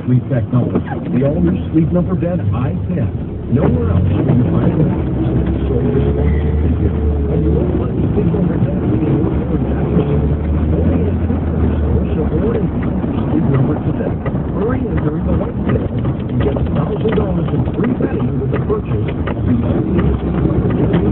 sleep technology. The all-new Sleep Number Bed I-10. Nowhere else will you find it. So and you won't find the Sleep Number Bed anywhere for mattress. Only in a stores, so go and find your Sleep Number today. Hurry in during the white sale and get $1,000 in free bedding with the purchase of the all-new Sleep Number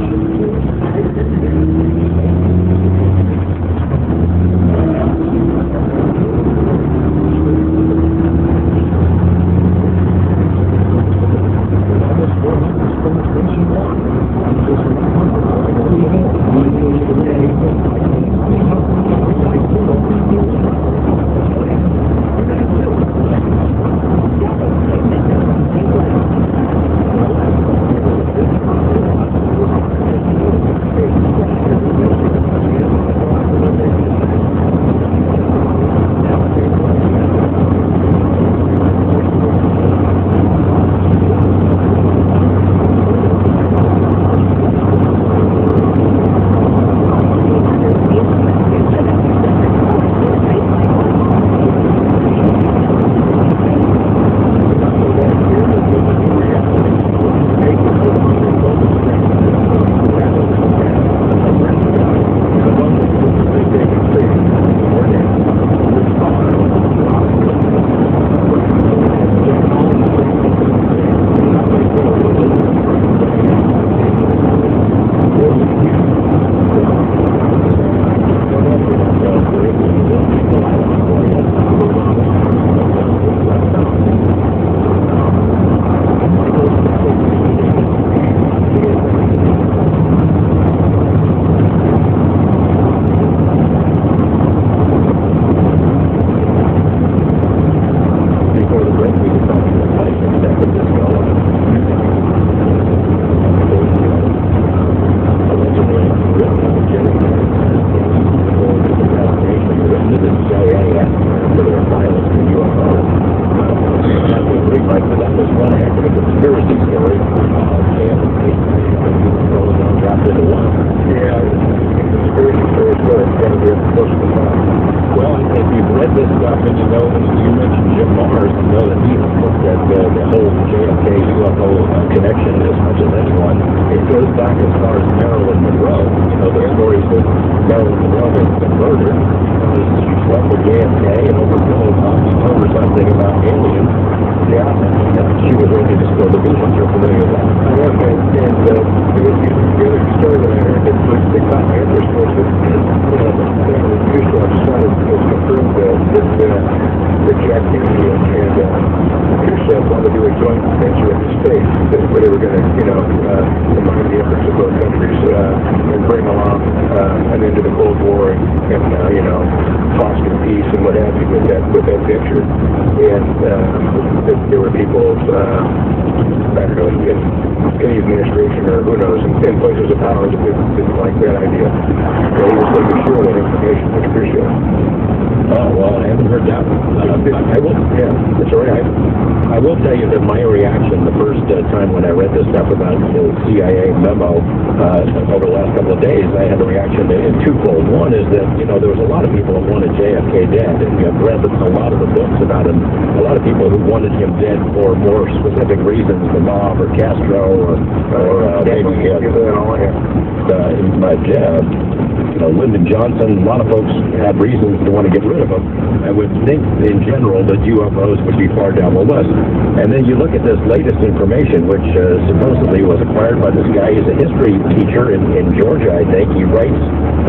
Johnson, a lot of folks had reasons to want to get rid of them. I would think, in general, that UFOs would be far down the list. And then you look at this latest information, which supposedly was acquired by this guy. He's a history teacher in Georgia, I think. He writes,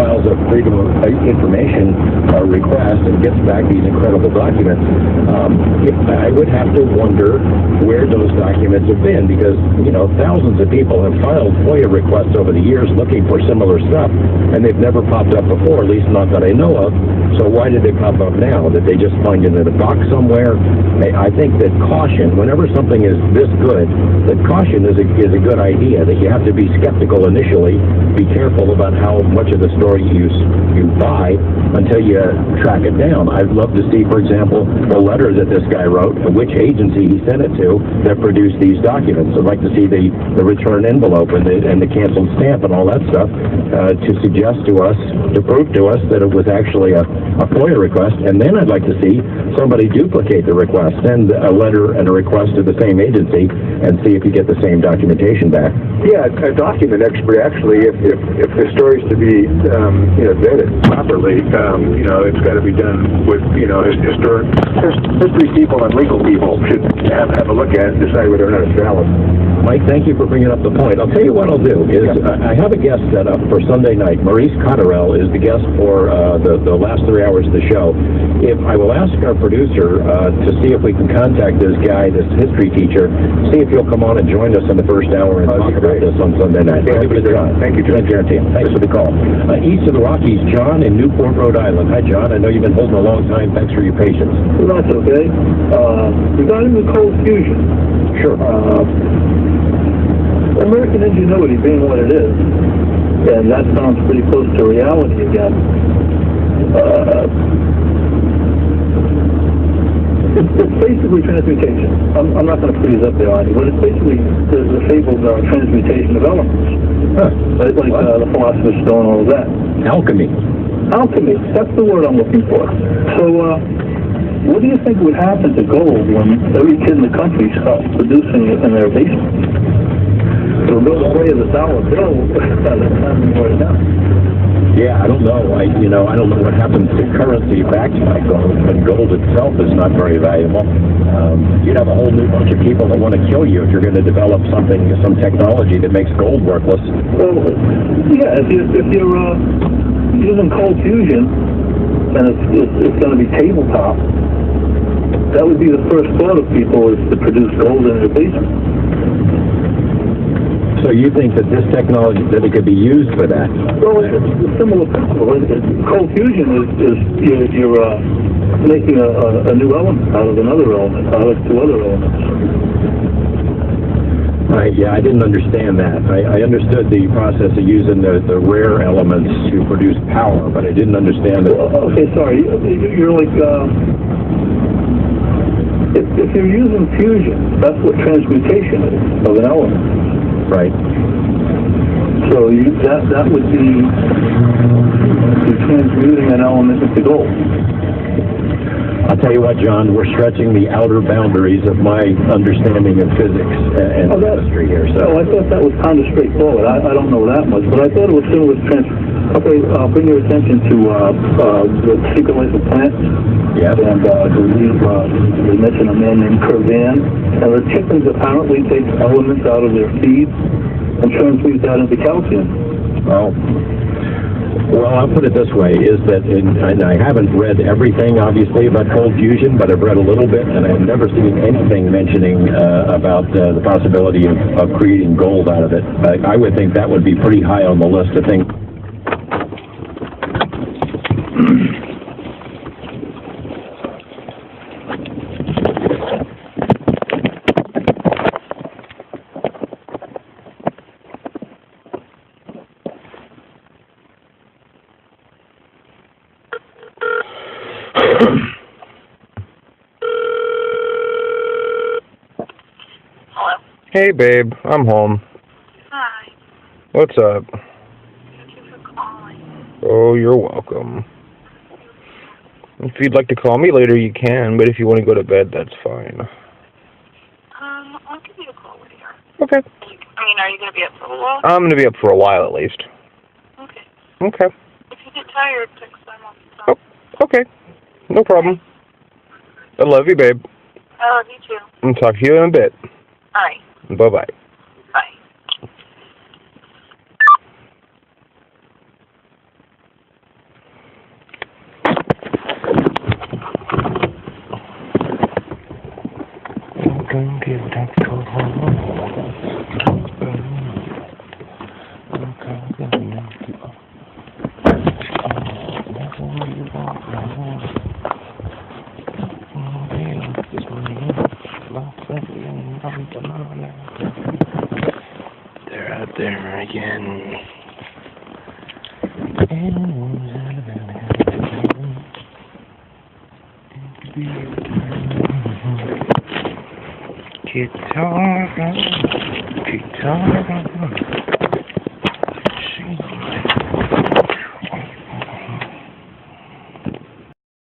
files a Freedom of Information request and gets back these incredible documents. I would have to wonder where those documents have been, because, thousands of people have filed FOIA requests over the years looking for similar stuff, and they've never popped up before, at least not that I know of. So why did they pop up now? Did they just find it in a box somewhere? I think that caution, whenever something is this good, that caution is a good idea, that you have to be skeptical initially, be careful about how much of the story you buy until you track it down. I'd love to see, for example, the letter that this guy wrote, which agency he sent it to that produced these documents. I'd like to see the return envelope and the canceled stamp and all that stuff to suggest to us, to prove to us that it was actually a a FOIA request, and then I'd like to see somebody duplicate the request, send a letter and a request to the same agency, and see if you get the same documentation back. Yeah, a document expert, actually, if the story's to be, vetted properly, it's got to be done with, history people and legal people should have a look at it and decide whether or not it's valid. Mike, thank you for bringing up the point. I'll tell you what I'll do is I have a guest set up for Sunday night. Maurice Cotterell is the guest for the last 3 hours of the show. If I will ask our producer to see if we can contact this guy, this history teacher, see if he'll come on and join us in the first hour and talk about this on Sunday night. Yeah, thank you, John. Thanks for the call. East of the Rockies, John in Newport, Rhode Island. Hi, John. I know you've been holding a long time. Thanks for your patience. Well, that's okay. Regarding the cold fusion, Sure. American ingenuity being what it is, and that sounds pretty close to reality again. It's basically transmutation. I'm not going to freeze up there on you, but it's basically the fabled transmutation of elements. Huh. Like the Philosopher's Stone, all of that. Alchemy. Alchemy, that's the word I'm looking for. So, what do you think would happen to gold when every kid in the country stops producing it in their basement? It'll go the way of the dollar bill by the time we write it down. Yeah, I don't know. I don't know what happens to currency backed by gold, but gold itself is not very valuable. You'd have a whole new bunch of people that want to kill you if you're going to develop some technology that makes gold worthless. Well, yeah, if you're using cold fusion, and it's going to be tabletop, that would be the first thought of people is to produce gold in their basement. So you think that this technology, that it could be used for that? Well, it's a similar principle. Cold fusion is you're making a new element out of another element, out of two other elements. Right, yeah, I didn't understand that. I understood the process of using the rare elements to produce power, but I didn't understand it. Okay, sorry. You're like, if you're using fusion, that's what transmutation is of an element. Right. So that would be transmuting an element into gold. I'll tell you what, John, we're stretching the outer boundaries of my understanding of physics and chemistry here. So I thought that was kind of straightforward. I don't know that much, but I thought it was similar to Okay, I'll bring your attention to the secret life of plants. Yeah. And we mentioned a man named Curvan. And the chickens apparently take elements out of their feed and transmute that into calcium. Oh. Well, I'll put it this way, is that, and I haven't read everything, obviously, about cold fusion, but I've read a little bit, and I've never seen anything mentioning about the possibility of creating gold out of it. I would think that would be pretty high on the list of things. Hello? Hey, babe. I'm home. Hi. What's up? Thank you for calling. Oh, you're welcome. If you'd like to call me later, you can, but if you want to go to bed, that's fine. I'll give you a call later. Okay. Are you going to be up for a while? I'm going to be up for a while, at least. Okay. Okay. If you get tired, text them on the phone. Oh, okay. No problem. I love you, babe. I love you too. I'll talk to you in a bit. All right. Bye-bye. Bye. They're out there again. Guitar.